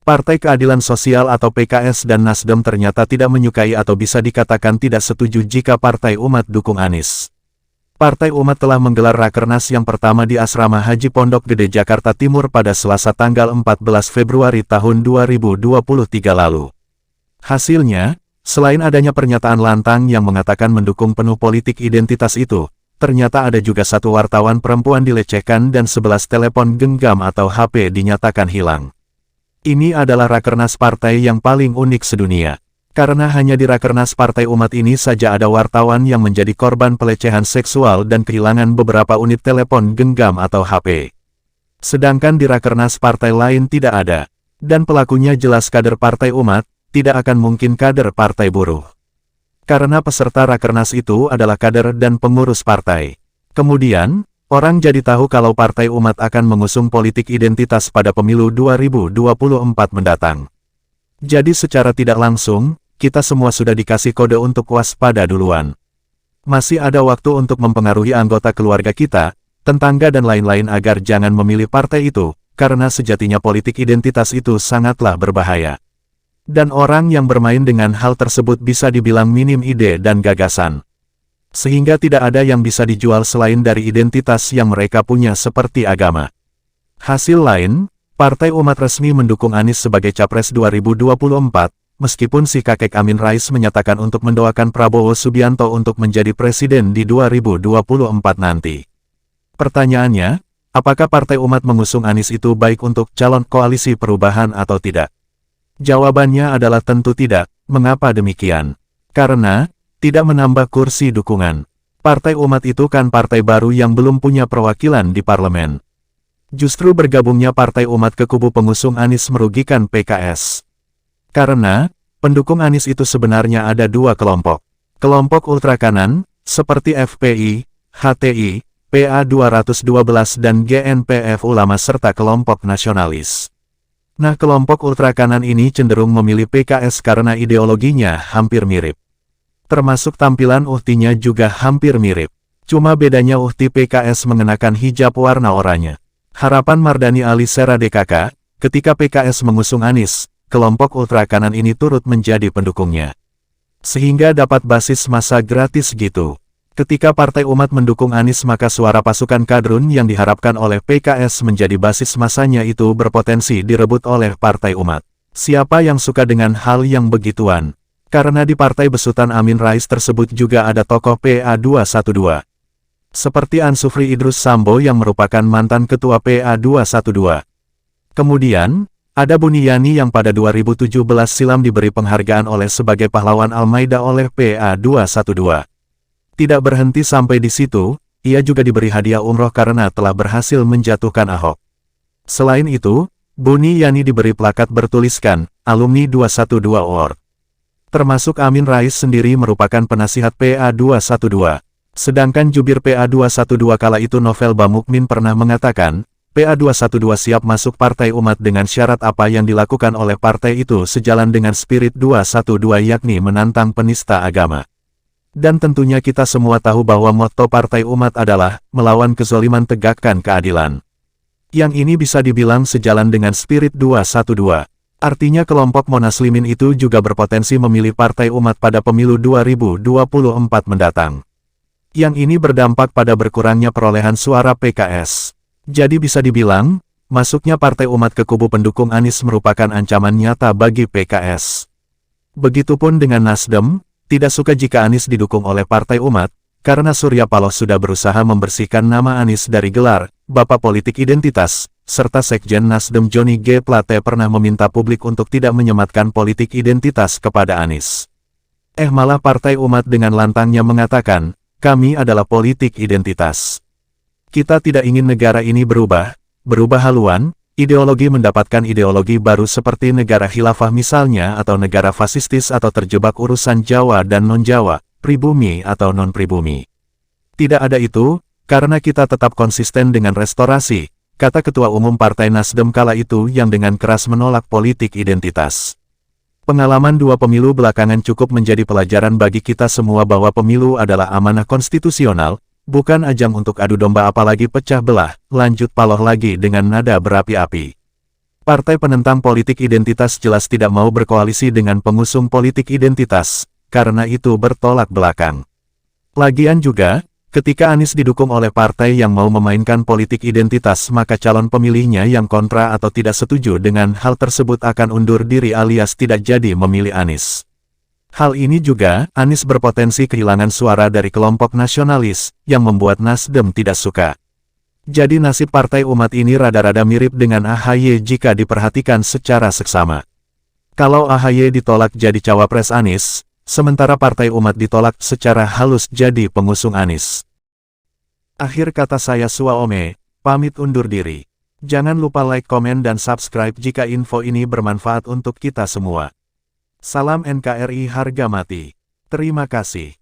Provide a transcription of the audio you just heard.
Partai Keadilan Sosial atau PKS dan Nasdem ternyata tidak menyukai atau bisa dikatakan tidak setuju jika Partai Umat dukung Anies. Partai Umat telah menggelar Rakernas yang pertama di Asrama Haji Pondok Gede Jakarta Timur pada Selasa tanggal 14 Februari tahun 2023 lalu. Hasilnya, selain adanya pernyataan lantang yang mengatakan mendukung penuh politik identitas itu, ternyata ada juga satu wartawan perempuan dilecehkan dan 11 telepon genggam atau HP dinyatakan hilang. Ini adalah Rakernas partai yang paling unik sedunia. Karena hanya di Rakernas Partai Umat ini saja ada wartawan yang menjadi korban pelecehan seksual dan kehilangan beberapa unit telepon genggam atau HP. Sedangkan di Rakernas partai lain tidak ada. Dan pelakunya jelas kader Partai Umat, tidak akan mungkin kader Partai Buruh. Karena peserta Rakernas itu adalah kader dan pengurus partai. Kemudian, orang jadi tahu kalau Partai Umat akan mengusung politik identitas pada pemilu 2024 mendatang. Jadi secara tidak langsung, kita semua sudah dikasih kode untuk waspada duluan. Masih ada waktu untuk mempengaruhi anggota keluarga kita, tetangga dan lain-lain agar jangan memilih partai itu, karena sejatinya politik identitas itu sangatlah berbahaya. Dan orang yang bermain dengan hal tersebut bisa dibilang minim ide dan gagasan. Sehingga tidak ada yang bisa dijual selain dari identitas yang mereka punya seperti agama. Hasil lain, Partai Umat resmi mendukung Anies sebagai Capres 2024, meskipun si kakek Amin Rais menyatakan untuk mendoakan Prabowo Subianto untuk menjadi presiden di 2024 nanti. Pertanyaannya, apakah Partai Umat mengusung Anies itu baik untuk calon koalisi perubahan atau tidak? Jawabannya adalah tentu tidak. Mengapa demikian? Karena tidak menambah kursi dukungan. Partai Umat itu kan partai baru yang belum punya perwakilan di parlemen. Justru bergabungnya Partai Umat ke kubu pengusung Anies merugikan PKS. Karena, pendukung Anies itu sebenarnya ada dua kelompok. Kelompok ultrakanan, seperti FPI, HTI, PA 212 dan GNPF Ulama serta kelompok nasionalis. Nah, kelompok ultrakanan ini cenderung memilih PKS karena ideologinya hampir mirip. Termasuk tampilan uhtinya juga hampir mirip. Cuma bedanya uhti PKS mengenakan hijab warna oranye. Harapan Mardhani Alisera DKK, ketika PKS mengusung Anies, kelompok ultrakanan ini turut menjadi pendukungnya. Sehingga dapat basis massa gratis gitu. Ketika Partai Umat mendukung Anies maka suara pasukan kadrun yang diharapkan oleh PKS menjadi basis massanya itu berpotensi direbut oleh Partai Umat. Siapa yang suka dengan hal yang begituan? Karena di partai besutan Amin Rais tersebut juga ada tokoh PA 212. Seperti Ansufri Idrus Sambo yang merupakan mantan ketua PA 212. Kemudian, ada Buniyani yang pada 2017 silam diberi penghargaan oleh sebagai pahlawan Al-Maida oleh PA 212. Tidak berhenti sampai di situ, ia juga diberi hadiah umroh karena telah berhasil menjatuhkan Ahok. Selain itu, Buniyani diberi plakat bertuliskan, alumni 212 Award. Termasuk Amin Rais sendiri merupakan penasihat PA 212. Sedangkan jubir PA 212 kala itu Novel Bamukmin pernah mengatakan, PA 212 siap masuk Partai Umat dengan syarat apa yang dilakukan oleh partai itu sejalan dengan spirit 212 yakni menantang penista agama. Dan tentunya kita semua tahu bahwa motto Partai Umat adalah, melawan kezaliman tegakkan keadilan. Yang ini bisa dibilang sejalan dengan spirit 212. Artinya kelompok Monaslimin itu juga berpotensi memilih Partai Umat pada pemilu 2024 mendatang. Yang ini berdampak pada berkurangnya perolehan suara PKS. Jadi bisa dibilang, masuknya Partai Umat ke kubu pendukung Anies merupakan ancaman nyata bagi PKS. Begitupun dengan Nasdem, tidak suka jika Anies didukung oleh Partai Umat, karena Surya Paloh sudah berusaha membersihkan nama Anies dari gelar Bapak Politik Identitas, serta Sekjen Nasdem Joni G. Plate pernah meminta publik untuk tidak menyematkan politik identitas kepada Anies. Malah Partai Umat dengan lantangnya mengatakan, kami adalah politik identitas. Kita tidak ingin negara ini berubah haluan, ideologi mendapatkan ideologi baru seperti negara khilafah misalnya atau negara fasistis atau terjebak urusan Jawa dan non-Jawa, pribumi atau non-pribumi. Tidak ada itu, karena kita tetap konsisten dengan restorasi, kata Ketua Umum Partai Nasdem kala itu yang dengan keras menolak politik identitas. Pengalaman dua pemilu belakangan cukup menjadi pelajaran bagi kita semua bahwa pemilu adalah amanah konstitusional, bukan ajang untuk adu domba apalagi pecah belah, lanjut Paloh lagi dengan nada berapi-api. Partai penentang politik identitas jelas tidak mau berkoalisi dengan pengusung politik identitas, karena itu bertolak belakang. Lagian juga, ketika Anies didukung oleh partai yang mau memainkan politik identitas maka calon pemilihnya yang kontra atau tidak setuju dengan hal tersebut akan undur diri alias tidak jadi memilih Anies. Hal ini juga, Anies berpotensi kehilangan suara dari kelompok nasionalis, yang membuat Nasdem tidak suka. Jadi nasib Partai Umat ini rada-rada mirip dengan AHY jika diperhatikan secara seksama. Kalau AHY ditolak jadi cawapres Anies, sementara Partai Umat ditolak secara halus jadi pengusung Anies. Akhir kata saya Sua Ome, pamit undur diri. Jangan lupa like, komen, dan subscribe jika info ini bermanfaat untuk kita semua. Salam NKRI harga mati. Terima kasih.